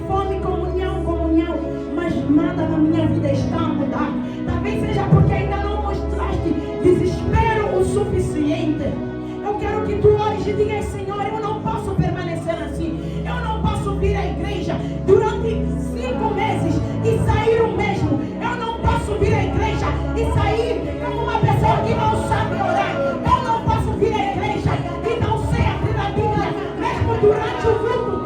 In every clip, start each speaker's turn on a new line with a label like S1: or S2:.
S1: fome, comunhão, mas nada na minha vida está a mudar. Talvez seja porque ainda não mostraste desespero o suficiente. Eu quero que tu ores e digas: Senhor, eu não posso permanecer assim. Eu não posso vir à igreja durante 5 meses e sair o mesmo. Eu não posso vir à igreja e sair como uma pessoa que não sabe orar. Eu não posso vir à igreja e não sei abrir a Bíblia, mesmo durante o culto.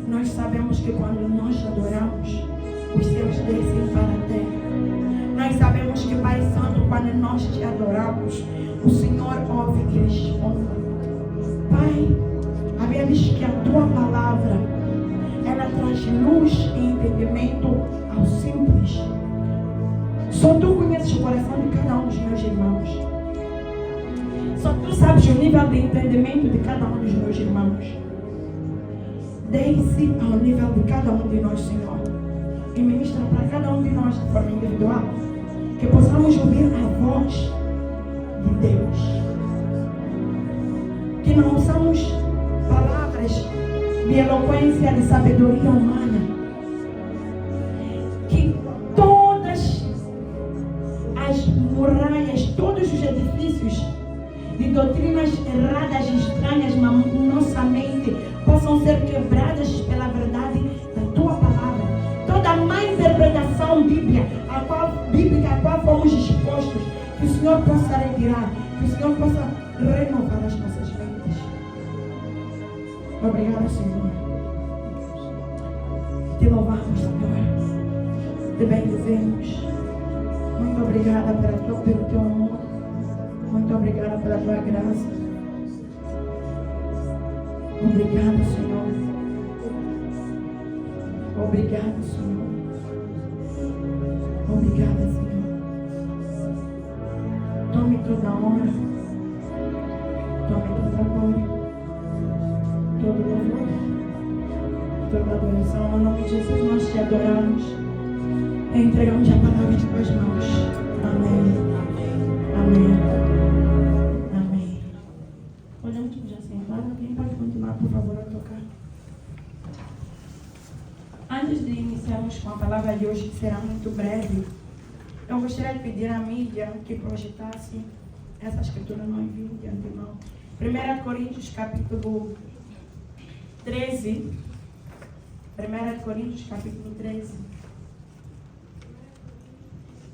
S1: Nós sabemos que quando nós adoramos, os céus descem para a terra. Nós sabemos que, Pai Santo, quando nós te adoramos, o Senhor ouve e responde. Pai, a Bíblia diz que a tua palavra, ela traz luz e entendimento ao simples. Só tu conheces o coração de cada um dos meus irmãos. Só tu sabes o nível de entendimento de cada um dos meus irmãos. Desce ao nível de cada um de nós, Senhor, e ministra para cada um de nós de forma individual, que possamos ouvir a voz de Deus, que não usamos palavras de eloquência, de sabedoria humana, que todas as muralhas, todos os edifícios de doutrinas erradas e estranhas na nossa mente possam ser quebradas pela verdade da tua palavra. Toda má interpretação bíblica a qual fomos expostos, que o Senhor possa retirar, que o Senhor possa renovar as nossas mentes. Obrigada, Senhor. Te louvamos, Senhor. Te bendizemos. Muito obrigada pelo teu amor. Muito obrigada pela tua graça. Obrigado, Senhor. Obrigado, Senhor. Obrigada, Senhor. Tome toda a honra. Tome toda a glória. Todo louvor. Toda adoração. No nome de Jesus nós te adoramos. E entregamos a palavra em tuas mãos. Amém. Amém. Alguém pode continuar, por favor, a tocar? Antes de iniciarmos com a palavra de hoje, que será muito breve, eu gostaria de pedir à mídia que projetasse essa escritura no envio de antemão. 1 Coríntios, capítulo 13. 1 Coríntios, capítulo 13.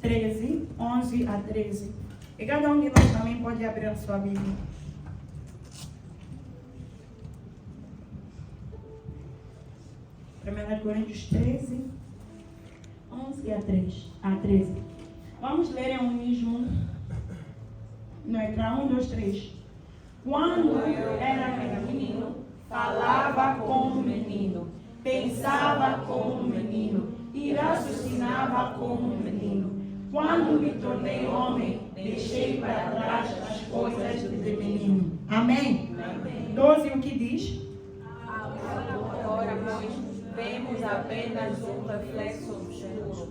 S1: 13, 11 a 13. E cada um de nós também pode abrir a sua Bíblia. 1 Coríntios 13, 11 a 13. Vamos ler em uníssono no ecrã. 1, 2, 3. Quando eu era menino, falava como menino, pensava como menino e raciocinava como menino. Quando me tornei homem, deixei para trás as coisas de menino. Amém? Amém. 12, o que diz?
S2: Agora, pois, vemos apenas um reflexo obscuro,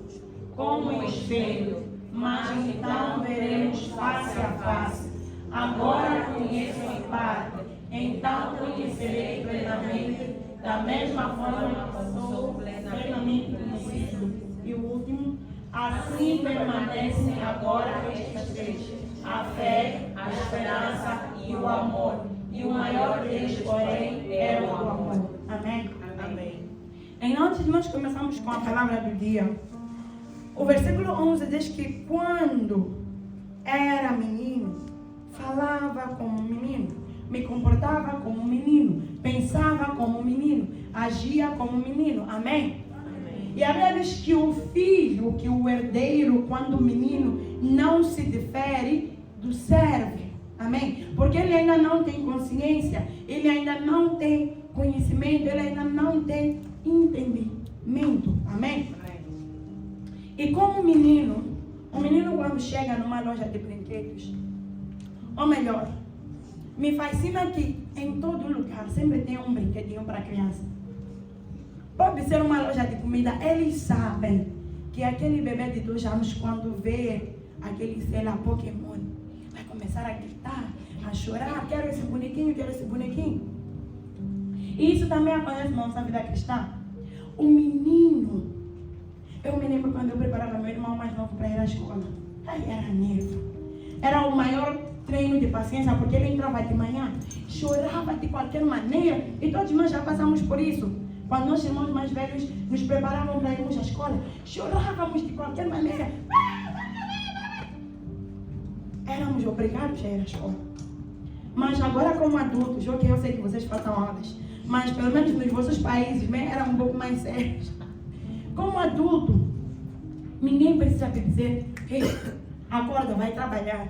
S2: como um espelho, mas então veremos face a face. Agora conheço em parte, então conhecerei plenamente, da mesma forma como sou plenamente conhecido. E o último, assim permanecem agora estas três: a fé, a esperança e o amor. E o maior deles, porém, é o amor.
S1: Amém?
S2: Amém.
S1: E antes de nós começarmos com a palavra do dia, o versículo 11 diz que quando era menino, falava como um menino, me comportava como um menino, pensava como um menino, agia como um menino. Amém? Amém. E a Bíblia diz que o filho, que o herdeiro, quando menino, não se difere do servo. Amém? Porque ele ainda não tem consciência, ele ainda não tem conhecimento, ele ainda não tem entendimento. Amém? Amém. E como menino, o menino quando chega numa loja de brinquedos, ou melhor, me fascina que em todo lugar sempre tem um brinquedinho para criança. Pode ser uma loja de comida, eles sabem que aquele bebê de 2 anos, quando vê aquele, sei lá, Pokémon, vai começar a gritar, a chorar, quero esse bonequinho, quero esse bonequinho. E isso também acontece na nossa vida cristã. O menino, eu me lembro quando eu preparava meu irmão mais novo para ir à escola. Ai, era nervo. Era o maior treino de paciência, porque ele entrava de manhã, chorava de qualquer maneira, e todos nós já passamos por isso. Quando nós, irmãos mais velhos, nos preparavam para irmos à escola, chorávamos de qualquer maneira. Éramos obrigados a ir à escola. Mas agora, como adultos, ok, eu sei que vocês façam aulas, mas pelo menos nos vossos países, né, era um pouco mais sério. Como adulto, ninguém precisa te dizer, ei, acorda, vai trabalhar.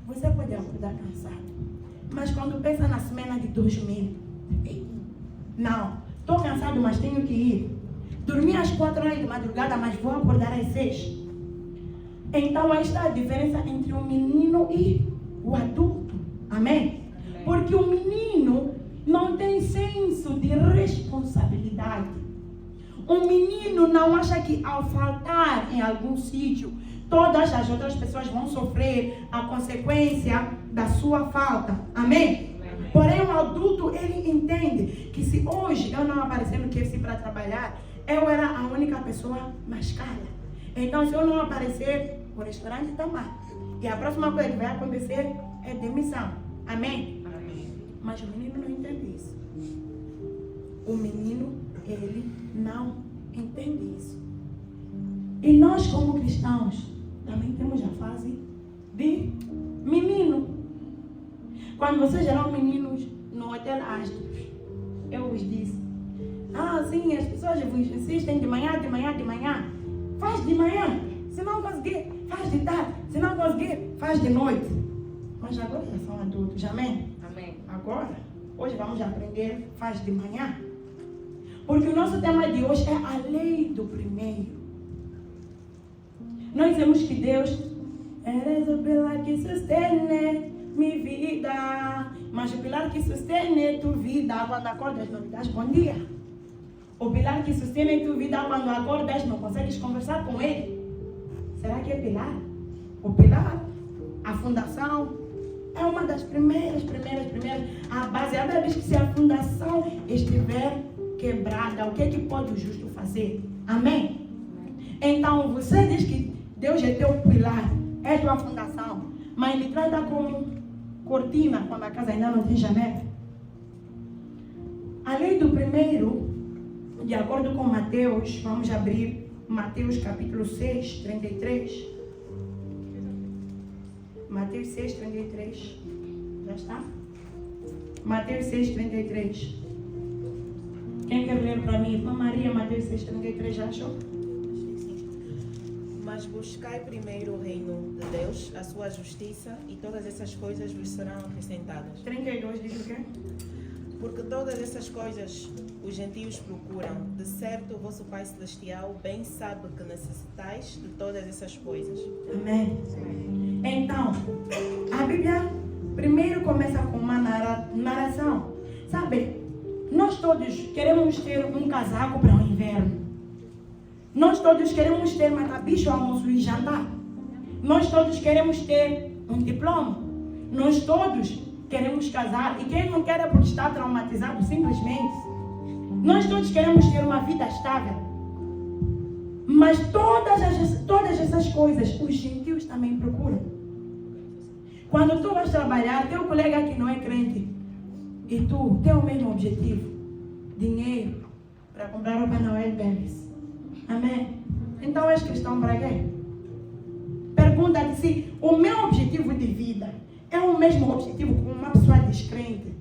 S1: Você pode acordar cansado, mas quando pensa na semana de 2000, não, estou cansado, mas tenho que ir. Dormi às 4 horas de madrugada, mas vou acordar às 6. Então, aí está a diferença entre o menino e o adulto. Amém? Porque o menino não tem senso de responsabilidade. O menino não acha que ao faltar em algum sítio, todas as outras pessoas vão sofrer a consequência da sua falta. Amém? Amém. Porém, o adulto, ele entende que se hoje eu não aparecer no QFC para trabalhar, eu era a única pessoa na escala. Então, se eu não aparecer, o restaurante está mal. E a próxima coisa que vai acontecer é demissão. Amém? Amém. Mas o menino não entende isso. O menino, ele não entende isso. E nós, como cristãos, também temos a fase de menino. Quando vocês eram meninos no Hotel Astros, eu vos disse, sim, as pessoas vos insistem de manhã. Faz de manhã, se não conseguir, faz de tarde, se não conseguir, faz de noite. Mas agora já são adultos, amém? Amém. Agora, hoje vamos aprender, faz de manhã. Porque o nosso tema de hoje é a lei do primeiro. Nós dizemos que Deus, eres o pilar que sustene minha vida. Mas o pilar que sustene tua vida, quando acordas não me das bom dia. O pilar que sustene tua vida, quando acordas não consegues conversar com ele. Será que é pilar? O pilar, a fundação, é uma das primeiras. A base, a Bíblia diz que se a fundação estiver quebrada, o que é que pode o justo fazer? Amém? Então, você diz que Deus é teu pilar, é tua fundação, mas ele trata como cortina quando a casa ainda não tem janela. A lei do primeiro, de acordo com Mateus, vamos abrir Mateus capítulo 6, 33. Mateus 6, 33. Já está? Mateus 6, 33. Quem quer ler para mim? Irmã Maria, Mateus 6, 33, já achou?
S3: Mas buscai primeiro o reino de Deus, a sua justiça, e todas essas coisas vos serão acrescentadas.
S1: 32 diz o quê?
S3: Porque todas essas coisas os gentios procuram. De certo, o vosso Pai Celestial bem sabe que necessitais de todas essas coisas.
S1: Amém. Então, a Bíblia primeiro começa com uma narração. Sabe, nós todos queremos ter um casaco para o inverno. Nós todos queremos ter matabicho, almoço e jantar. Nós todos queremos ter um diploma. Nós todos queremos casar. E quem não quer é porque está traumatizado, simplesmente. Nós todos queremos ter uma vida estável. Mas todas essas coisas, os gentios também procuram. Quando tu vais trabalhar, teu colega que não é crente, e tu tem o mesmo objetivo, dinheiro, para comprar roupa Noel Babies. Amém? Então és cristão para quê? Pergunta-te se o meu objetivo de vida é o mesmo objetivo com uma pessoa descrente.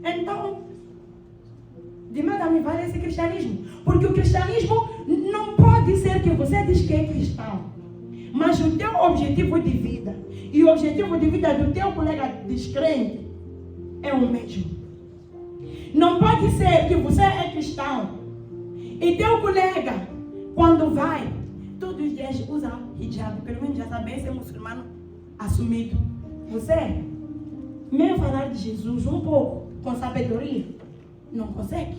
S1: Então, de nada me vale esse cristianismo. Porque o cristianismo não pode ser que você diz que é cristão, mas o teu objetivo de vida e o objetivo de vida do teu colega descrente é o mesmo. Não pode ser que você é cristão e teu colega, quando vai, todos os dias usa hijab, pelo menos já sabe ser muçulmano assumido. Você, mesmo falar de Jesus um pouco com sabedoria, não consegue.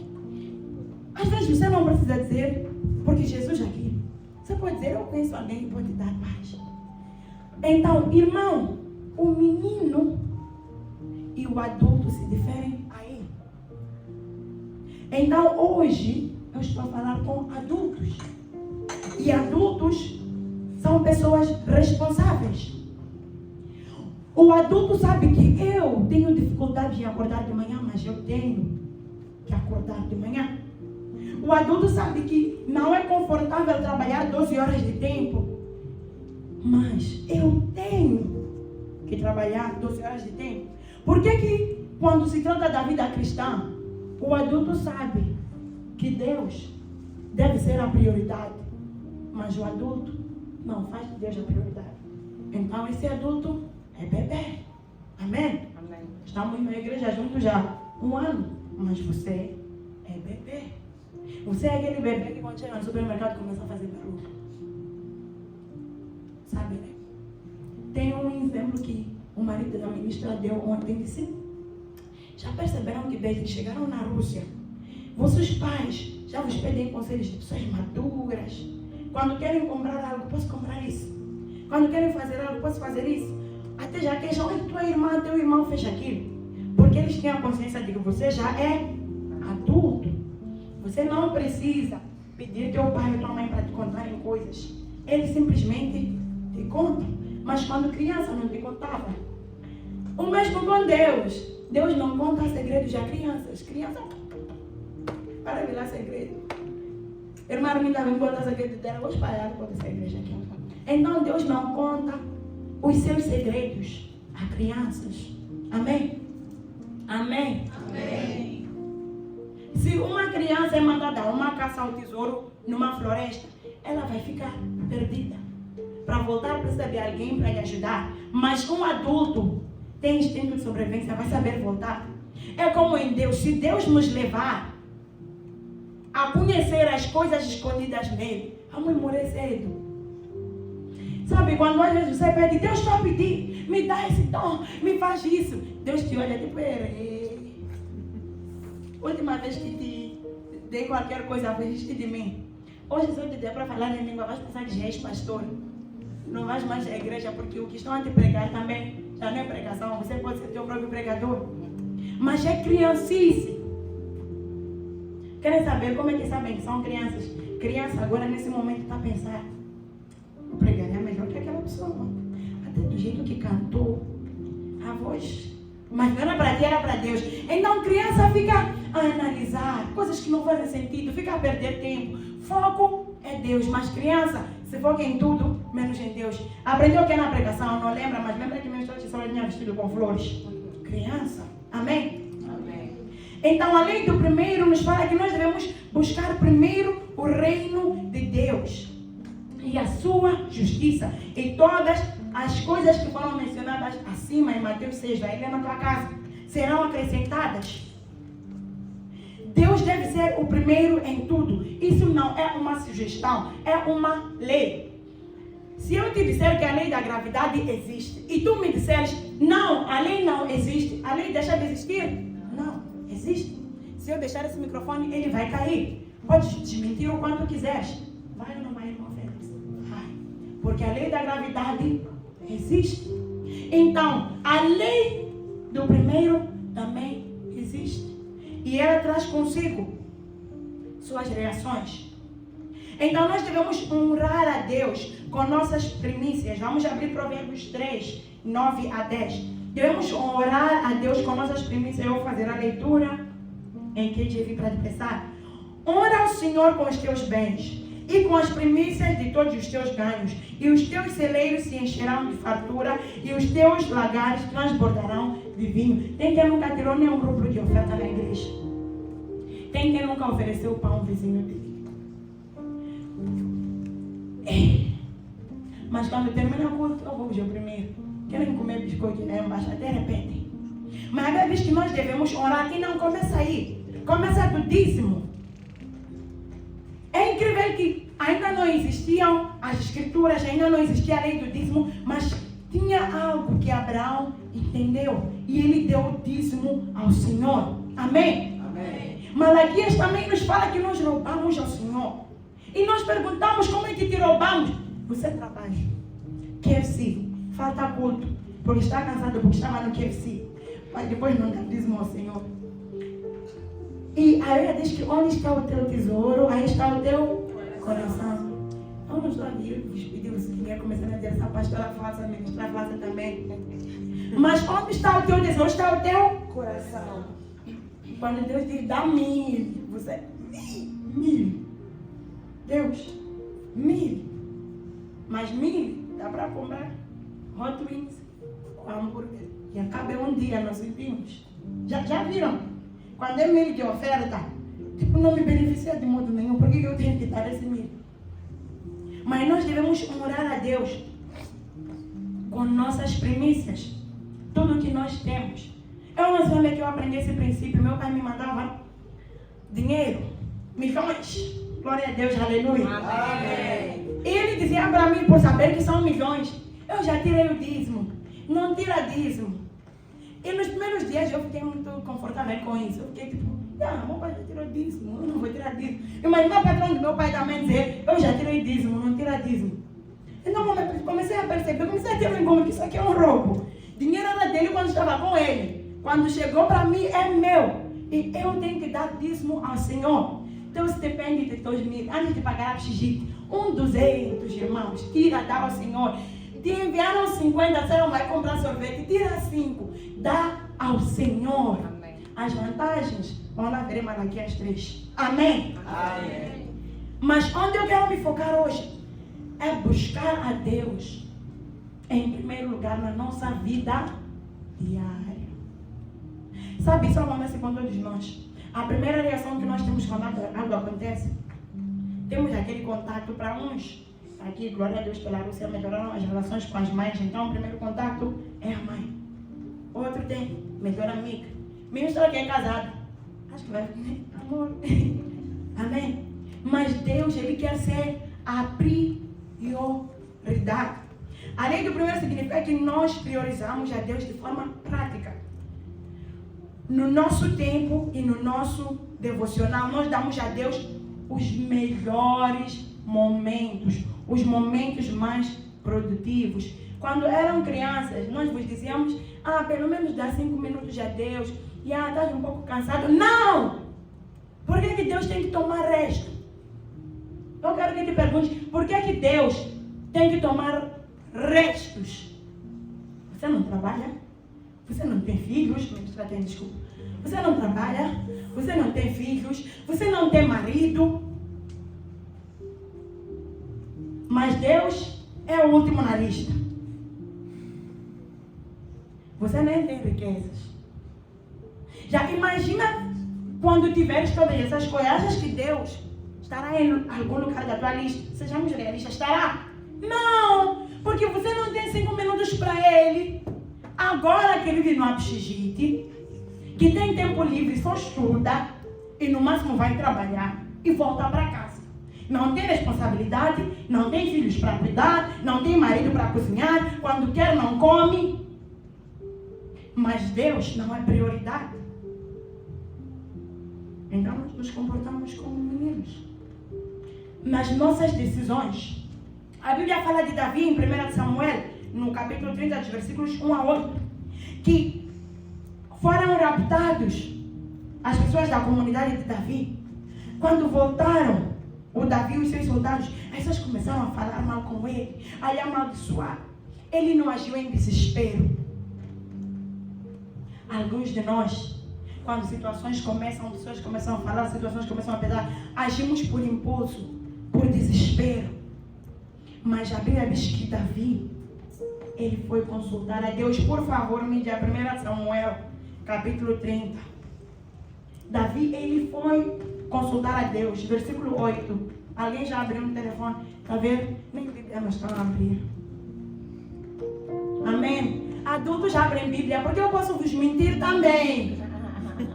S1: Às vezes você não precisa dizer, porque Jesus aqui. Você pode dizer, eu conheço alguém que pode dar paz. Então, irmão, o menino e o adulto se diferem aí. Então, hoje, eu estou a falar com adultos. E adultos são pessoas responsáveis. O adulto sabe que eu tenho dificuldade de acordar de manhã, mas eu tenho que acordar de manhã. O adulto sabe que não é confortável trabalhar 12 horas de tempo, mas eu tenho que trabalhar 12 horas de tempo. Por que quando se trata da vida cristã, o adulto sabe que Deus deve ser a prioridade, mas o adulto não faz de Deus a prioridade? Então esse adulto é bebê. Amém?
S2: Amém.
S1: Estamos na igreja juntos já 1 ano, mas você é bebê. Você é aquele bebê que quando chega no supermercado começa a fazer barulho. Sabe, né? Tem um exemplo que o marido da ministra deu ontem, disse: já perceberam que desde que chegaram na Rússia, vossos pais já vos pedem conselhos de pessoas maduras? Quando querem comprar algo, posso comprar isso? Quando querem fazer algo, posso fazer isso? Até já queixam, tua irmã, teu irmão fez aquilo. Porque eles têm a consciência de que você já é adulto. Você não precisa pedir teu pai ou tua mãe para te contarem coisas. Eles simplesmente te contam. Mas quando criança não te contava. O mesmo com Deus. Deus não conta segredos a crianças. Criança, para de lá segredo. Irmã Arminda não conta segredo dela. Vou espalhar por essa igreja aqui. Então Deus não conta os seus segredos a crianças. Amém? Amém? Amém. Se uma criança é mandada a uma caça ao tesouro numa floresta, ela vai ficar perdida. Para voltar precisa de alguém para lhe ajudar. Mas um adulto tem instinto de sobrevivência, vai saber voltar. É como em Deus. Se Deus nos levar a conhecer as coisas escondidas nele, vamos morrer cedo. Sabe, quando às vezes você pede, Deus vai pedir, me dá esse dom, me faz isso. Deus te olha tipo, última vez que te dei qualquer coisa, fugiste de mim. Hoje se eu te der para falar em língua, vais pensar que já és pastor. Não vais mais à igreja, porque o que estão a te pregar também já não é pregação. Você pode ser teu próprio pregador. Mas é criancice. Querem saber como é que sabem que são crianças? Criança agora nesse momento está a pensar, eu pregaria melhor que aquela pessoa. Até do jeito que cantou, a voz. Mas não era para ti, era para Deus. Então criança fica a analisar coisas que não fazem sentido, fica a perder tempo. Foco é Deus, mas criança se foca em tudo, menos em Deus. Aprendeu o que é na pregação, não lembra, mas lembra que meu esposo só tinha vestido com flores. Criança, amém? Amém. Então a lei do primeiro nos fala que nós devemos buscar primeiro o reino de Deus e a sua justiça. E todas as coisas que foram mencionadas acima em Mateus 6, vai ler na tua casa, serão acrescentadas. Deus deve ser o primeiro em tudo. Isso não é uma sugestão, é uma lei. Se eu te disser que a lei da gravidade existe e tu me disseres, não, a lei não existe, a lei deixa de existir? Não, existe. Se eu deixar esse microfone, ele vai cair. Podes desmentir o quanto quiseres. Vai ou não vai, irmão Félix? Vai. Porque a lei da gravidade existe. Então, a lei do primeiro também existe. E ela traz consigo suas reações. Então nós devemos honrar a Deus com nossas primícias. Vamos abrir Provérbios 3, 9 a 10. Devemos honrar a Deus com nossas primícias. Eu vou fazer a leitura em KJV para te pensar. Honra o Senhor com os teus bens e com as primícias de todos os teus ganhos. E os teus celeiros se encherão de fartura, e os teus lagares transbordarão de vinho. Tem quem nunca tirou nenhum rubro de oferta na igreja? Tem quem nunca ofereceu pão ao vizinho dele? Mas quando termina o culto, eu vou hoje primeiro. Querem comer biscoito na embaixo, de repente. Mas a Bíblia diz que nós devemos orar e não começa aí. Começa do dízimo. É incrível que ainda não existiam as escrituras, ainda não existia a lei do dízimo, mas tinha algo que Abraão entendeu. E ele deu o dízimo ao Senhor. Amém? Amém. Malaquias também nos fala que nós roubamos ao Senhor. E nós perguntamos como é que te roubamos. Você trabalha. KFC. Falta culto. Porque está cansado, porque estava no KFC. Mas depois não dá dízimo ao Senhor. E a Bíblia diz que onde está o teu tesouro, aí está o teu coração. Eu não estou aqui, eu vos pedi o dinheiro, começando a dizer essa pastora falsa, a ministra falsa também. Mas onde está o teu tesouro, está o teu coração. Quando Deus diz, dá 1000, você, 1000. Deus, 1000. Mas 1000 dá para comprar Hot Wings ou hambúrguer. E acaba um dia, nós vimos. Já viram? Quando é 1000 de oferta, tipo, não me beneficia de modo nenhum. Por que eu tenho que dar esse 1000? Mas nós devemos orar a Deus com nossas primícias. Tudo que nós temos. Eu não sei onde é que eu aprendi esse princípio. Meu pai me mandava dinheiro, milhões. Glória a Deus, aleluia. Amém. E ele dizia para mim, por saber que são milhões, eu já tirei o dízimo. Não tira dízimo. E nos primeiros dias eu fiquei muito confortável com isso. Eu fiquei tipo, meu pai já tirou dízimo, eu não vou tirar dízimo. Mas meu patrão do meu pai também dizia, eu já tirei dízimo, não tira dízimo. Então comecei a perceber, comecei a ter um incômodo que isso aqui é um roubo. Dinheiro era dele quando estava com ele. Quando chegou para mim, é meu. E eu tenho que dar dízimo ao Senhor. Então isso depende de 2000. Antes de pagar a xixi, 200, irmãos, tira, dá ao Senhor. Te enviaram 50, você não vai comprar sorvete, tira 5, dá ao Senhor. Amém. As vantagens, vamos lá ver Malaquias 3. Amém? Amém. Mas onde eu quero me focar hoje é buscar a Deus em primeiro lugar na nossa vida diária. Sabe, isso acontece com todos nós. A primeira reação que nós temos quando algo acontece, temos aquele contato para uns. Aqui, glória a Deus, pela Rússia melhoraram as relações com as mães. Então, o primeiro contato é a mãe. Outro tem melhor amiga. Ministra que é casado. Acho que vai, amor. Amém? Mas Deus, Ele quer ser a prioridade. Além do primeiro significa que nós priorizamos a Deus de forma prática. No nosso tempo e no nosso devocional, nós damos a Deus os melhores momentos, os momentos mais produtivos. Quando eram crianças, nós vos dizíamos, pelo menos dá 5 minutos a Deus, e estás um pouco cansado. Não! Por que Deus tem que tomar resto? Eu quero que te pergunte, por que Deus tem que tomar restos? Você não trabalha? Você não tem filhos? Desculpa. Você não trabalha? Você não tem filhos? Você não tem marido? Mas Deus é o último na lista. Você nem tem riquezas. Já imagina quando tiveres todas essas coisas, achas que Deus estará em algum lugar da tua lista? Sejamos realistas, estará? Não! Porque você não tem 5 minutos para Ele. Agora que ele vive no Abxigite, que tem tempo livre, só estuda e no máximo vai trabalhar e volta para casa. Não tem responsabilidade, não tem filhos para cuidar, não tem marido para cozinhar, quando quer não come. Mas Deus não é prioridade. Então nós nos comportamos como meninos. Nas nossas decisões. A Bíblia fala de Davi em 1 Samuel, no capítulo 30, dos versículos 1 a 8, que foram raptados as pessoas da comunidade de Davi. Quando voltaram, o Davi e os seus soldados, as pessoas começaram a falar mal com ele, a lhe amaldiçoar. Ele não agiu em desespero. Alguns de nós, quando situações começam, pessoas começam a falar, situações começam a pesar, agimos por impulso, por desespero. desespero. Mas a Bíblia diz que Davi, ele foi consultar a Deus. Por favor, me dê a 1 Samuel, capítulo 30. Davi, ele foi consultar a Deus. Versículo 8. Alguém já abriu no telefone? Está vendo? Nem Bíblia não está a abrir. Amém? Adultos já abrem Bíblia, porque eu posso vos mentir também.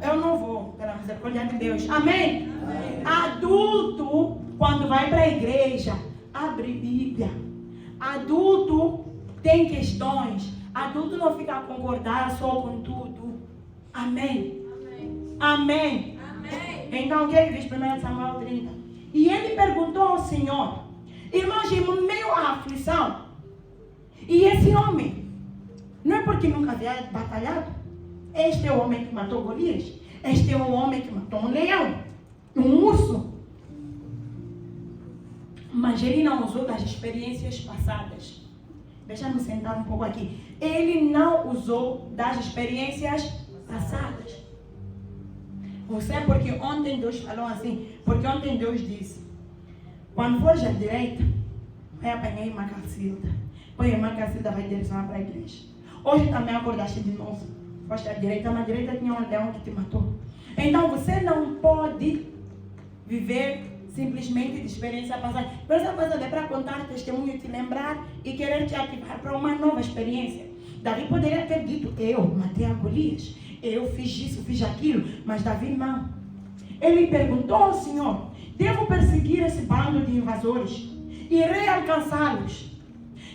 S1: Eu não vou, pela misericórdia de Deus. Amém? Amém. Adulto, quando vai para a igreja, abre Bíblia. Adulto tem questões. Adulto não fica a concordar só com tudo. Amém? Amém. Amém. Amém. Então, o que ele diz? 1 Samuel 30. E ele perguntou ao Senhor, irmãos, em meio à aflição, e esse homem, não é porque nunca havia batalhado? Este é o homem que matou Golias. Este é o homem que matou um leão, um urso. Mas ele não usou das experiências passadas. Deixa-me sentar um pouco aqui. Ele não usou das experiências passadas. Você, porque ontem Deus falou assim, porque ontem Deus disse, quando fores à direita, vai apanhar a irmã Cacilda. Pois a irmã Cacilda vai direcionar para a igreja. Hoje também acordaste de novo. Foste à direita, na direita tinha um leão que te matou. Então você não pode viver simplesmente de experiência passada. Mas essa coisa é para contar testemunho, te lembrar e querer te ativar para uma nova experiência. Davi poderia ter dito, eu matei a Golias, eu fiz isso, fiz aquilo, mas Davi não. Ele perguntou ao Senhor, devo perseguir esse bando de invasores? Irei alcançá-los?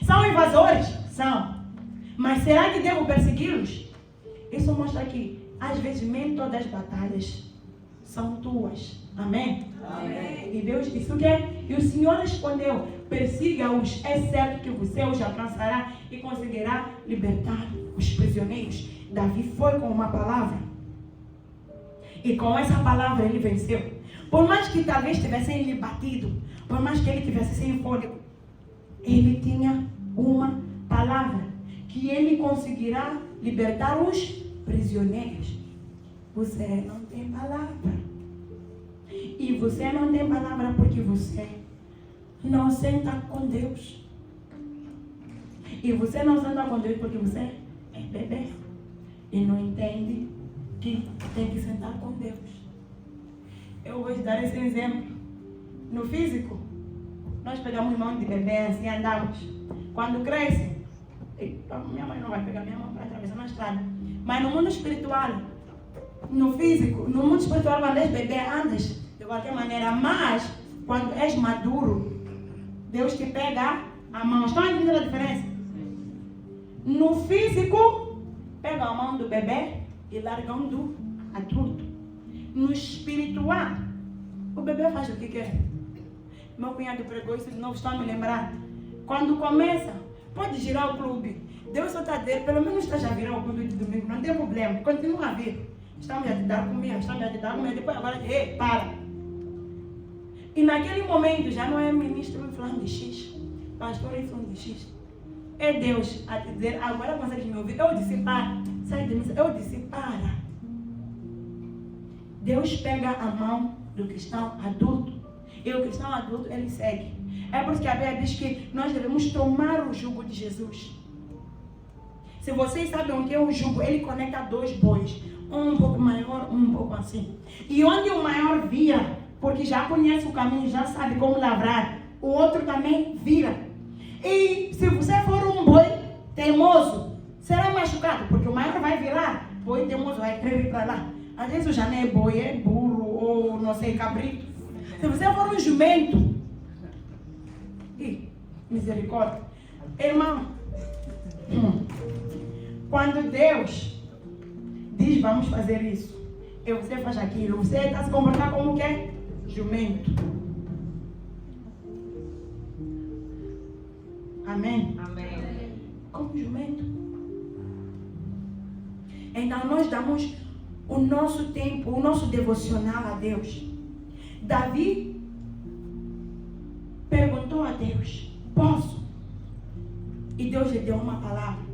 S1: São invasores? São. Mas será que devo persegui-los? Isso mostra que, às vezes, nem todas as batalhas são tuas. Amém? Amém. E Deus disse o quê? E o Senhor respondeu, persiga-os, é certo que você os alcançará e conseguirá libertar os prisioneiros. Davi foi com uma palavra. E com essa palavra ele venceu. Por mais que talvez tivessem lhe batido, por mais que ele tivesse sem fôlego, ele tinha uma palavra. Que ele conseguirá libertar os prisioneiros. Você não tem palavra. E você não tem palavra porque você não senta com Deus. E você não senta com Deus porque você é bebê. E não entende que tem que sentar com Deus. Eu vou te dar esse exemplo. No físico, nós pegamos mão de bebê assim, andamos. Quando cresce, minha mãe não vai pegar minha mão para atravessar na estrada. Mas no mundo espiritual, no físico, no mundo espiritual, quando és bebê, andas de qualquer maneira. Mas, quando és maduro, Deus te pega a mão. Estão entendendo a diferença? No físico, pega a mão do bebê e larga um do adulto. No espiritual, o bebê faz o que quer. Meu cunhado pregou isso de novo, estão a me lembrar. Quando começa, pode girar o clube. Deus só está a dizer, pelo menos esteja a virar o clube de domingo, não tem problema, continua a vir. Estamos a te dar comida, depois agora, ei, para. E naquele momento já não é ministro falando de X, pastor falando de X. É Deus a te dizer, agora consegue me ouvir? Eu disse, para. Sai de mim, eu disse, para. Deus pega a mão do cristão adulto. E o cristão adulto, ele segue. É por isso que a Bíblia diz que nós devemos tomar o jugo de Jesus. Se vocês sabem o que é o jugo, ele conecta dois bois. Um pouco maior, um pouco assim. E onde o maior vira, porque já conhece o caminho, já sabe como lavrar, o outro também vira. E se você for um boi teimoso, será machucado, porque o maior vai virar. Boi teimoso vai querer ir para lá. Às vezes já não é boi, é burro, ou não sei, cabrito. Se você for um jumento, misericórdia. Irmão, quando Deus diz vamos fazer isso, e você faz aquilo, você está se comportando como que é? Jumento. Amém? Amém. Como jumento. Então nós damos o nosso tempo, o nosso devocional a Deus. Davi perguntou a Deus, posso? E Deus lhe deu uma palavra.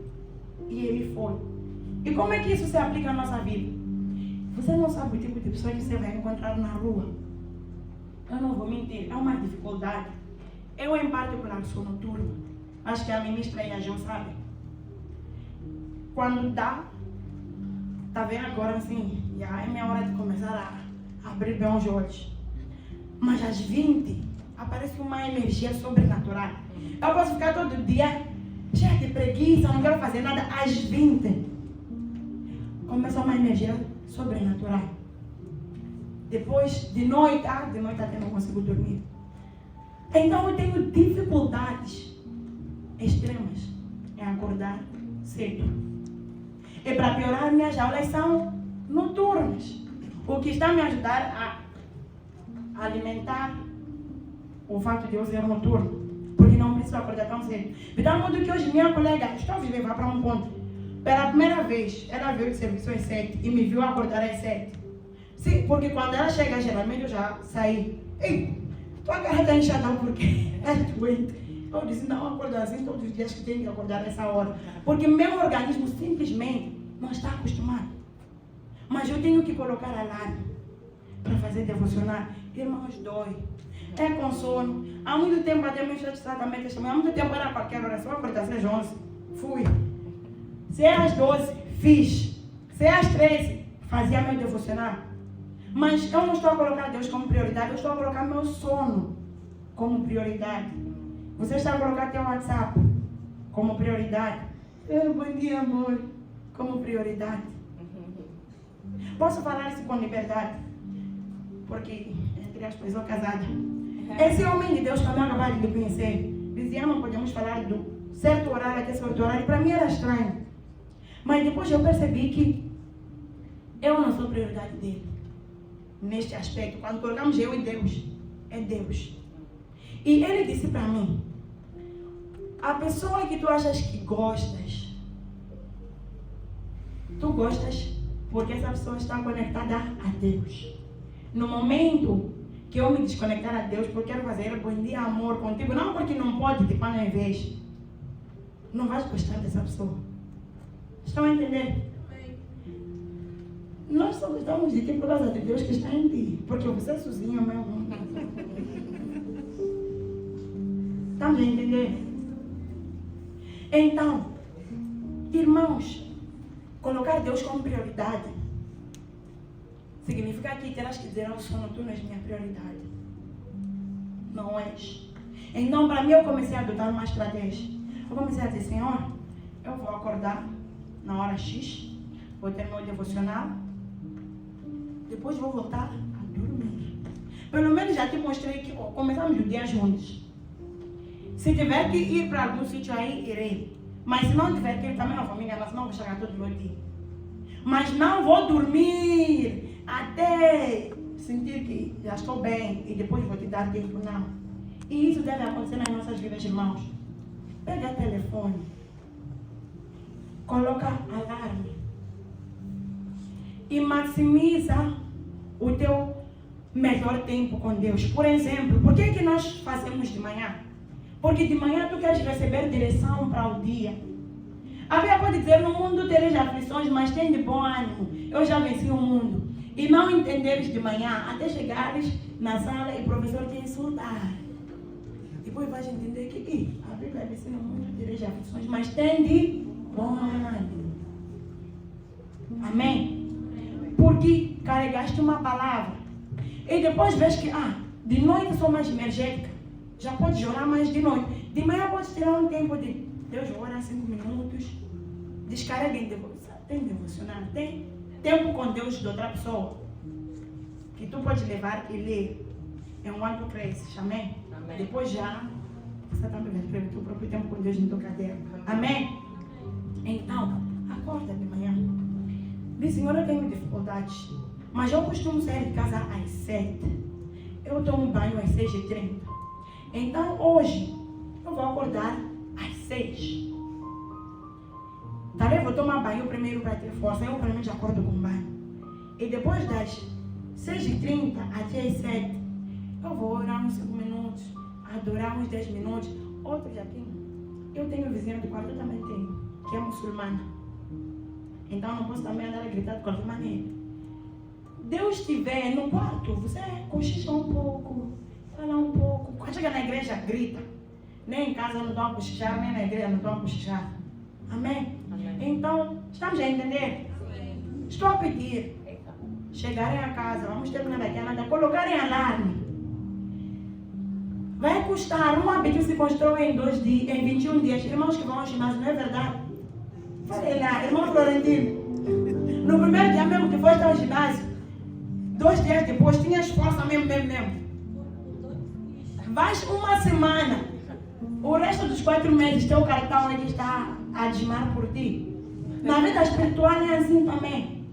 S1: E ele foi. E como é que isso se aplica à nossa vida? Você não sabe o tipo de pessoa que você vai encontrar na rua. Eu não vou mentir, é uma dificuldade. Eu, em particular, sou noturno. Acho que a ministra e a Jo sabem. Quando dá, tá vendo agora assim, já é minha hora de começar a abrir bem os olhos. Mas às 20, aparece uma energia sobrenatural. Eu posso ficar todo dia cheia de preguiça, não quero fazer nada. Às 20, começa uma energia sobrenatural. Depois, de noite até não consigo dormir. Então eu tenho dificuldades extremas em acordar cedo. E para piorar, minhas aulas são noturnas. O que está me ajudar a alimentar o fato de eu ser noturno. Porque não preciso acordar tão cedo. De tal modo que hoje minha colega, estou a levar para um ponto. Pela primeira vez, ela veio de serviço às 7 e me viu acordar às 7. Sim, porque quando ela chega, geralmente eu já saí. Ei, tua cara está inchada porque é doente. Eu disse, não, acordar assim todos os dias que tenho que acordar nessa hora. Porque meu organismo simplesmente não está acostumado. Mas eu tenho que colocar alarme para fazer devocional. Irmãos, dói. É com sono. Há muito tempo, até me chatear também, testemunho. Há muito tempo era qualquer hora, só acordar às 11. Fui. Se é às 12, fiz. Se é às 13, fazia meu devocional. Mas eu não estou a colocar Deus como prioridade, eu estou a colocar meu sono como prioridade. Você está a colocar teu WhatsApp como prioridade. Bom dia, amor. Como prioridade. Posso falar isso com liberdade? Porque, entre aspas, eu sou casada. Esse homem de Deus, quando eu acabei de conhecer, dizia, não podemos falar do certo horário até certo horário. Para mim era estranho. Mas depois eu percebi que eu não sou prioridade dele. Neste aspecto, quando colocamos eu e Deus, é Deus. E ele disse para mim, a pessoa que tu achas que gostas, tu gostas porque essa pessoa está conectada a Deus. No momento que eu me desconectar a Deus, porque quero fazer bom dia, amor contigo, não porque não pode, de quando é vez, não vais gostar dessa pessoa. Estão a entender? Nós só gostamos de ti por causa de Deus que está em ti. Porque você é sozinho mesmo. Estamos a entender? Então, irmãos, colocar Deus como prioridade significa que terás que dizer ao sono, tu não és minha prioridade. Não és. Então, para mim, eu comecei a adotar uma estratégia. Eu comecei a dizer, Senhor, eu vou acordar na hora X, vou ter meu devocional, depois vou voltar a dormir. Pelo menos já te mostrei que começamos o dia juntos. Se tiver que ir para algum sítio aí, irei. Mas se não tiver que ir, também não vou me enganar, senão vou chegar todo meu dia. Mas não vou dormir até sentir que já estou bem e depois vou te dar tempo, não. E isso deve acontecer nas nossas vidas, irmãos. Pega o telefone, coloca alarme e maximiza o teu melhor tempo com Deus. Por exemplo, por que nós fazemos de manhã? Porque de manhã tu queres receber direção para o dia. A Bíblia pode dizer, no mundo tereis aflições, mas tem de bom ânimo. Eu já venci o mundo. E não entenderes de manhã, até chegares na sala e o professor te insultar. Depois vais entender que a Bíblia diz, no mundo tereis aflições, mas tem de bom ânimo. Amém? Porque carregaste uma palavra. E depois vês que, de noite sou mais energética. Já pode orar mais de noite. De manhã pode tirar um tempo de Deus orar 5 minutos. Descarrega em devocional. Tem devocional. Tem tempo com Deus de outra pessoa. Que tu pode levar e ler. É um ano que cresce. Amém? Amém? Depois já você também vai escrever o teu próprio tempo com Deus no teu caderno. Amém? Então, acorda de manhã. Diz, Senhor, eu tenho dificuldades. Mas eu costumo sair de casa às 7. Eu tomo banho às 6h30. Então, hoje, eu vou acordar às 6. Talvez vou tomar banho primeiro para ter força. Eu, pelo menos, acordo com banho. E depois das 6h30 até as 7, eu vou orar uns 5 minutos, adorar uns 10 minutos. Outro já tem. Eu tenho vizinha do quarto, eu também tenho, que é muçulmana. Então, não posso também andar a gritar de qualquer maneira. Deus estiver no quarto, você cochicha um pouco, fala um pouco, Quando chega na igreja, grita. Nem em casa não estão a cochichar, nem na igreja não estão a cochichar. Amém? Então, estamos a entender? Estou a pedir. Chegarem a casa, vamos terminar daqui a nada, colocarem alarme. Vai custar, um hábito se constrói em 21 dias. Irmãos que vão ao ginásio, não é verdade? Falei lá, irmão Florentino. No primeiro dia mesmo que foste ao ginásio, 2 dias depois, tinhas força mesmo. Vais uma semana. O resto dos 4 meses, teu cartão ele está a desmar por ti. Na vida espiritual é assim também.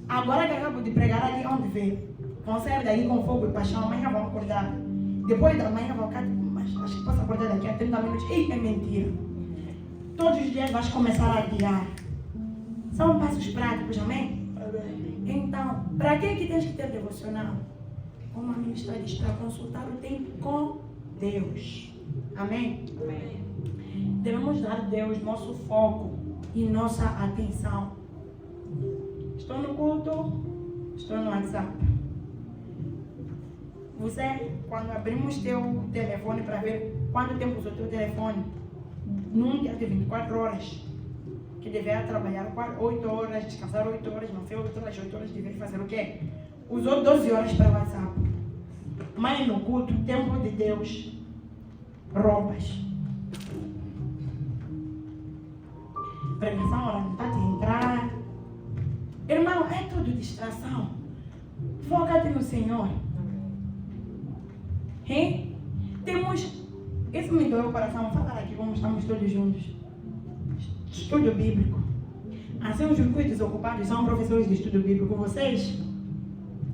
S1: Agora que acabo de pregar aqui, onde veio? Vão sair daí com fogo e paixão, amanhã vão acordar. Depois da manhã vão ficar, mas acho que posso acordar daqui a 30 minutos. E é mentira. Todos os dias vais começar a guiar. São passos práticos, amém? Então, para quem que tens que ter devocional? Como a ministra diz, para consultar o tempo com Deus. Amém? Devemos dar a Deus nosso foco e nossa atenção. Estou no culto, estou no WhatsApp. Você, quando abrimos teu telefone para ver quanto tempo usou teu telefone, num dia de 24 horas, que deveria trabalhar 8 horas, descansar 8 horas, não sei, outras 8 horas, deveria fazer o quê? Usou 12 horas para o WhatsApp. Mas no culto, tempo de Deus, roubas. Pregação, hora não está de entrar. Irmão, é tudo distração. Foca-te no Senhor. Hein? Temos, isso me doeu o coração, vou falar aqui como estamos todos juntos. Estudo bíblico. Assim, os únicos desocupados são professores de estudo bíblico. Vocês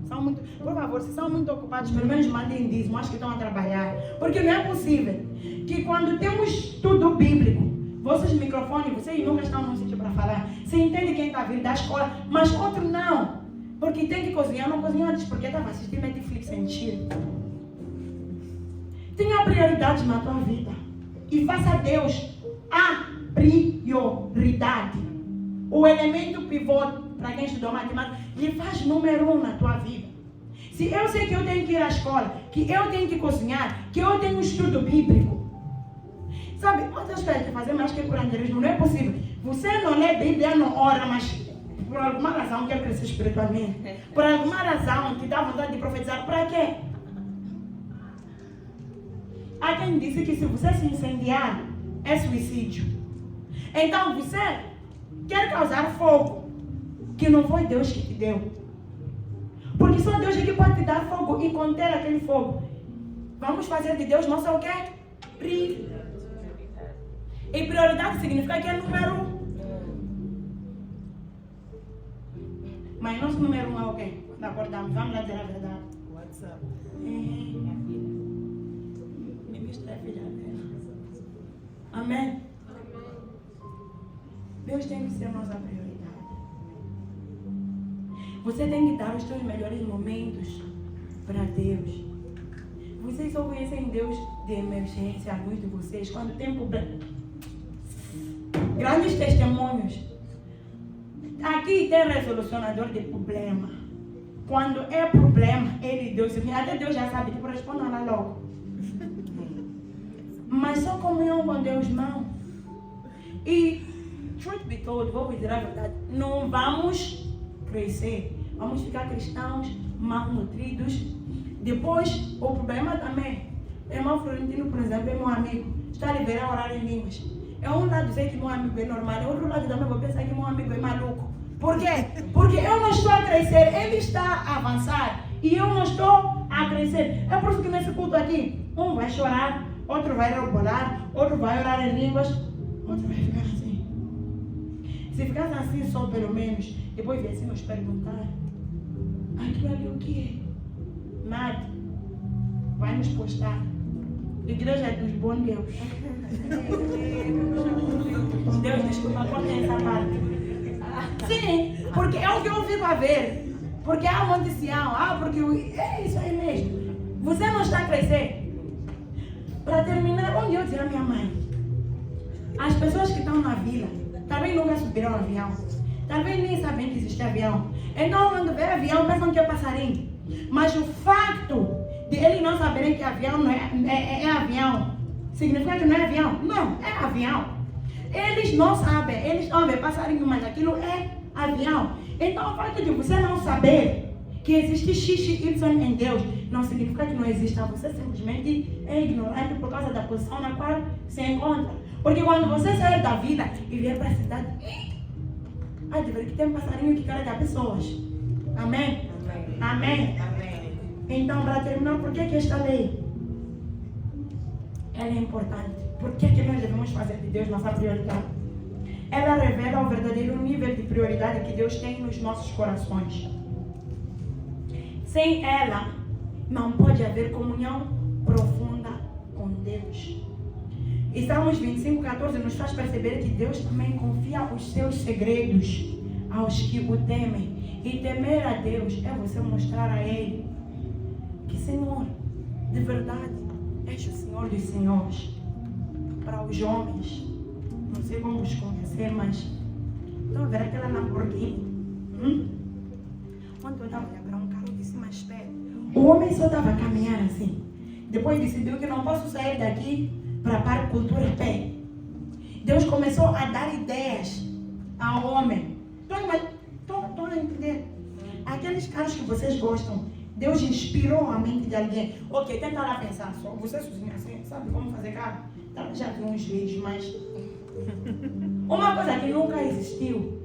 S1: são muito, por favor, se são muito ocupados, pelo menos mandem dízimo, acho que estão a trabalhar. Porque não é possível que quando temos estudo bíblico, vossos microfones, vocês nunca estão num sítio para falar. Você entende quem está vindo da escola, mas outro não. Porque tem que cozinhar, não cozinhou antes, porque estava assistindo Netflix em Chile. Tenha prioridade na tua vida. E faça a Deus a prioridade. O elemento pivô, para quem estudou matemática, lhe faz número 1 na tua vida. Se eu sei que eu tenho que ir à escola, que eu tenho que cozinhar, que eu tenho um estudo bíblico, sabe, outras coisas que fazer mais que curanderismo, não é possível. Você não lê Bíblia, não ora, mas por alguma razão quer crescer espiritualmente. Por alguma razão que dá vontade de profetizar, para quê? Há quem disse que se você se incendiar, é suicídio. Então você quer causar fogo, que não foi Deus que te deu. Porque só Deus é que pode te dar fogo e conter aquele fogo. Vamos fazer de Deus nosso o quê? E prioridade significa que é número 1. Mas nosso número 1 é o quê? Quando acordamos, vamos lá dizer a verdade.
S3: WhatsApp.
S1: Ministra é filha dela. Amém? Deus tem que ser nossa prioridade. Você tem que dar os seus melhores momentos para Deus. Vocês só conhecem Deus de emergência, a luz de vocês, quando tem problema. Grandes testemunhos. Aqui tem resolucionador de problema. Quando é problema, ele, Deus, até Deus já sabe, tipo, responda lá logo. Mas só comunhão com Deus, não. E, truth be told, vou dizer a verdade, não vamos crescer. Vamos ficar cristãos malnutridos. Depois, o problema também. Irmão Florentino, por exemplo, é meu amigo. Está a liberar orar em línguas. É um lado dizer que meu amigo é normal, é outro lado também vou pensar que meu amigo é maluco. Por quê? Porque eu não estou a crescer, ele está a avançar e eu não estou a crescer. É por isso que nesse culto aqui, um vai chorar, outro vai rebolar, outro vai orar em línguas, outro vai ficar assim. Se ficasse assim só pelo menos, depois viesse nos perguntar, aquilo ali o que é? Nada. Vai nos postar. Igreja dos bons Deus. Deus, desculpa, cortem essa parte. Sim, porque é o que eu vivo a ver. Porque há Monte Sião, porque é isso aí mesmo. Você não está a crescer. Para terminar, onde eu dizer a minha mãe? As pessoas que estão na vila, talvez nunca subiram um avião. Talvez nem sabem que existe avião. Então, quando vê avião, pensam que é passarinho. Mas o facto de eles não saberem que avião não é avião, significa que não é avião? Não, é avião. Eles não sabem, eles estão vendo passarinho, mas aquilo é avião. Então o fato de você não saber que existe XY em Deus não significa que não exista. Você simplesmente é ignorante por causa da posição na qual se encontra. Porque quando você sair da vida e vier para a cidade, de ver que tem um passarinho que carrega pessoas. Amém?
S2: Amém.
S1: Amém.
S2: Amém.
S1: Então, para terminar, por que esta lei ela é importante? Por que nós devemos fazer de Deus nossa prioridade? Ela revela o verdadeiro nível de prioridade que Deus tem nos nossos corações. Sem ela, não pode haver comunhão profunda com Deus. E Salmos 25:14 nos faz perceber que Deus também confia os seus segredos aos que o temem. E temer a Deus é você mostrar a Ele que, Senhor, de verdade, és o Senhor dos senhores. Para os homens, não sei como os conhecer, mas estão a ver aquela Lamborghini? Quando eu estava para um carro de cima espera, o homem só estava a caminhar assim. Depois decidiu que não posso sair daqui para a paricultura em pé. Deus começou a dar ideias ao homem. Estão a entender? Aqueles carros que vocês gostam, Deus inspirou a mente de alguém. Ok, tenta lá pensar só. Você sozinho assim, sabe como fazer carro? Já vi uns vídeos, mas uma coisa que nunca existiu,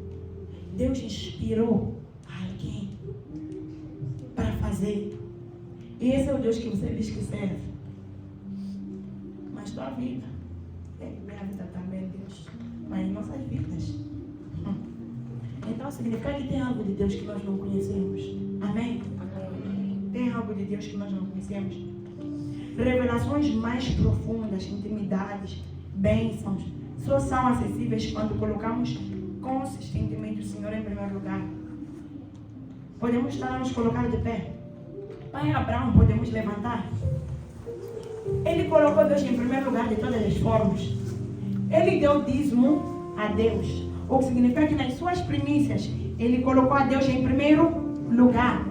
S1: Deus inspirou alguém para fazer. E esse é o Deus que você diz que serve. Mas tua vida, minha vida também, Deus, mas nossas vidas. Então significa que tem algo de Deus que nós não conhecemos. Amém? Tem algo de Deus que nós não conhecemos. Revelações mais profundas, intimidades, bênçãos, só são acessíveis quando colocamos consistentemente o Senhor em primeiro lugar. Podemos estar a nos colocar de pé. Pai Abraão, podemos levantar. Ele colocou Deus em primeiro lugar de todas as formas. Ele deu dízimo a Deus. O que significa que nas suas primícias, ele colocou a Deus em primeiro lugar.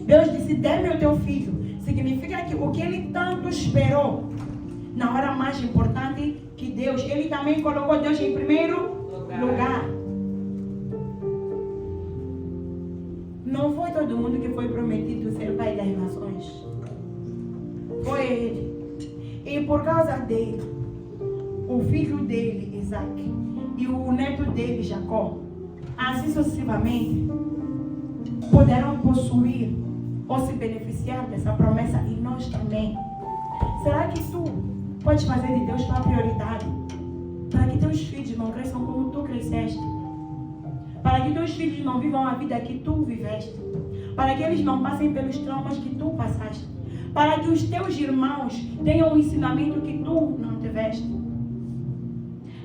S1: Deus disse, dê-me o teu filho. Significa que o que ele tanto esperou, na hora mais importante que Deus, ele também colocou Deus em primeiro lugar. Não foi todo mundo que foi prometido ser pai das nações. Foi ele. E por causa dele, o filho dele, Isaac, e o neto dele, Jacó, assim sucessivamente, poderão possuir ou se beneficiar dessa promessa, e nós também. Será que tu podes fazer de Deus tua prioridade? Para que teus filhos não cresçam como tu cresceste. Para que teus filhos não vivam a vida que tu viveste. Para que eles não passem pelos traumas que tu passaste. Para que os teus irmãos tenham um ensinamento que tu não tiveste.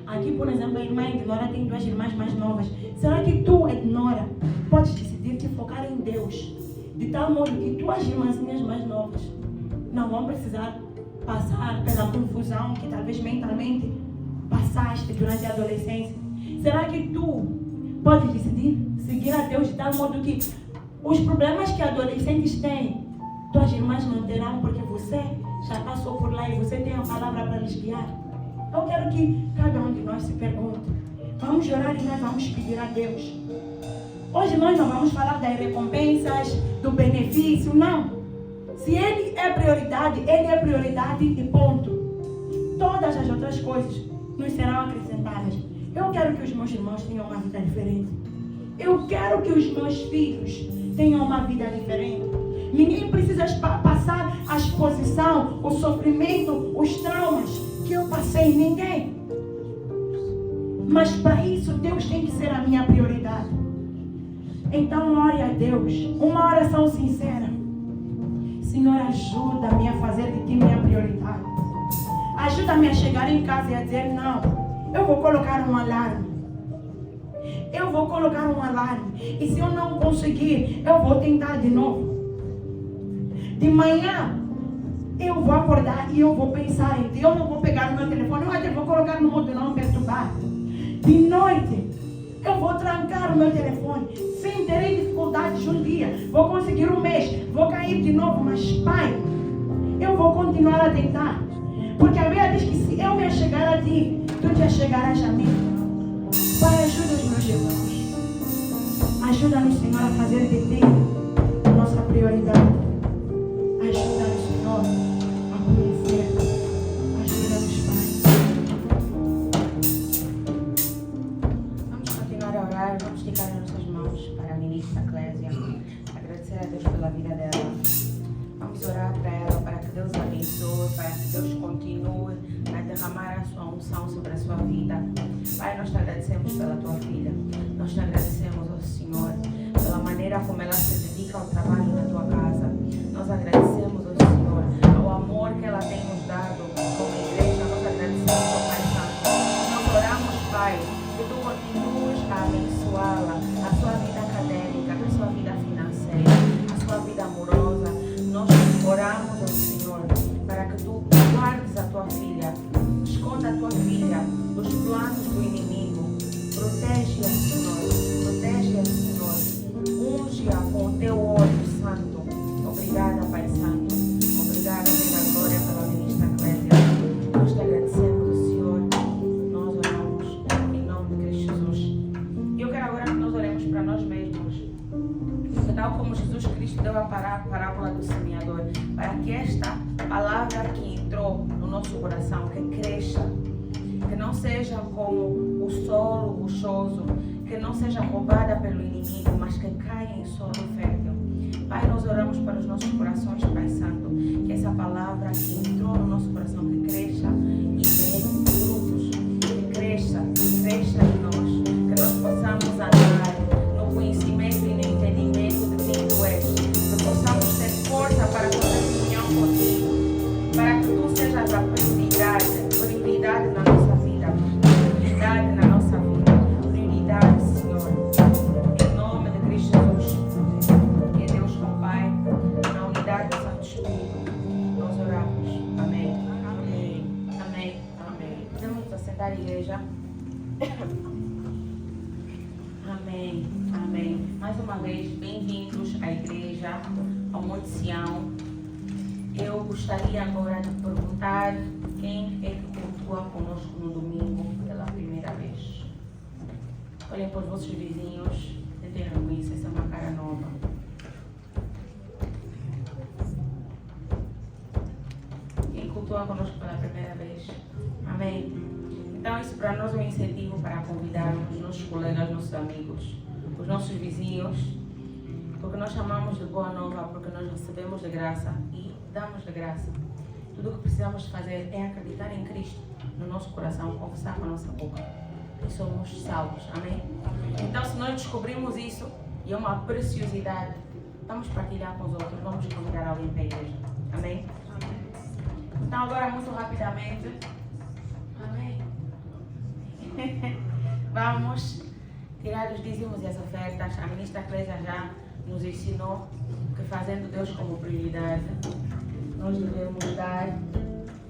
S1: Aqui, por exemplo, a irmã Ednora tem duas irmãs mais novas. Será que tu, Ednora, podes decidir te focar em Deus? De tal modo que tuas irmãzinhas mais novas não vão precisar passar pela confusão que talvez mentalmente passaste durante a adolescência. Será que tu podes decidir seguir a Deus de tal modo que os problemas que adolescentes têm, tuas irmãs não terão, porque você já passou por lá e você tem a palavra para lhes guiar? Eu quero que cada um de nós se pergunte. Vamos orar e nós vamos pedir a Deus. Hoje nós não vamos falar das recompensas, do benefício, não. Se Ele é prioridade e ponto. Todas as outras coisas nos serão acrescentadas. Eu quero que os meus irmãos tenham uma vida diferente. Eu quero que os meus filhos tenham uma vida diferente. Ninguém precisa passar a exposição, o sofrimento, os traumas que eu passei. Ninguém. Mas para isso Deus tem que ser a minha prioridade. Então ore a Deus, uma oração sincera. Senhor, ajuda-me a fazer de ti minha prioridade. Ajuda-me a chegar em casa e a dizer, não, eu vou colocar um alarme. Eu vou colocar um alarme. E se eu não conseguir, eu vou tentar de novo. De manhã, eu vou acordar e eu vou pensar em ti. Eu não vou pegar o meu telefone, eu vou colocar no modo não perturbar. De noite, eu vou trancar o meu telefone. Sim, terei dificuldades um dia. Vou conseguir um mês. Vou cair de novo. Mas, Pai, eu vou continuar a tentar. Porque a Bíblia diz que se eu me achegar a ti, tu te achegarás a mim. Pai, ajuda os meus irmãos. Ajuda-nos, Senhor, a fazer de ti a nossa prioridade. Ajuda-nos, Senhor, a conhecer. Ajuda-nos, Pai.
S2: Vamos continuar a orar, vamos esticar as nossas mãos para a ministra Clésia. Agradecer a Deus pela vida dela. Vamos orar para ela, para que Deus a abençoe, para que Deus continue a derramar a sua unção sobre a sua vida. Pai, nós te agradecemos pela tua filha. Nós te agradecemos, ó Senhor, pela maneira como ela se dedica ao trabalho na tua casa. Nós agradecemos, ó Senhor, ao amor que ela tem nos dado como igreja. Nós agradecemos, ó Pai Santo. Nós oramos, Pai, que tu continues a abençoá-la, a sua vida acadêmica, a sua vida financeira, a sua vida amorosa. Nós oramos, ó Senhor, para que tu guardes a tua filha, esconda a tua filha dos planos do inimigo. Protege-a, Senhor, protege-a, Senhor. Unge-a com o teu óleo santo. Obrigada, Pai Santo. Obrigada, pela glória, pela ministra Clésia. Nós te agradecemos, Senhor. Nós oramos em nome de Cristo Jesus. E eu quero agora que nós oremos para nós mesmos. Tal como Jesus Cristo deu a parábola do semeador, para que esta palavra que entrou no nosso coração, que cresça, que não seja como o solo rochoso, que não seja roubada pelo inimigo, mas que caia em solo fértil. Pai, nós oramos para os nossos corações, Pai Santo, que essa palavra que entrou no nosso coração, que cresça e dê frutos, que cresça em nós, que nós possamos andar no conhecimento e no entendimento de quem tu és, que possamos ter força para fazer comunhão contigo, para que tu sejas a prioridade na nossa vida, prioridade na nossa vida, prioridade, Senhor, em nome de Cristo Jesus, que Deus com Pai, na unidade do Santo Espírito, nós oramos. Amém. Amém. Amém. Amém. Podemos nos assentar, igreja? Amém. Amém. Mais uma vez, bem-vindos à igreja, ao Monte Sião. Eu gostaria agora de perguntar quem é que cultua conosco no domingo pela primeira vez. Olhem para os vossos vizinhos, tentem reconhecer, essa é uma cara nova. Quem cultua conosco pela primeira vez? Amém. Então isso para nós é um incentivo para convidarmos os nossos colegas, nossos amigos, os nossos vizinhos, porque nós chamamos de boa nova, porque nós recebemos de graça e damos de graça. Tudo o que precisamos fazer é acreditar em Cristo no nosso coração, confessar com a nossa boca e somos salvos. Amém? Então se nós descobrimos isso, e é uma preciosidade, vamos partilhar com os outros, vamos convidar alguém para a igreja. Amém? Então agora muito rapidamente, amém? Vamos tirar os dízimos e as ofertas. A ministra Clésia já nos ensinou que fazendo Deus como prioridade, nós devemos dar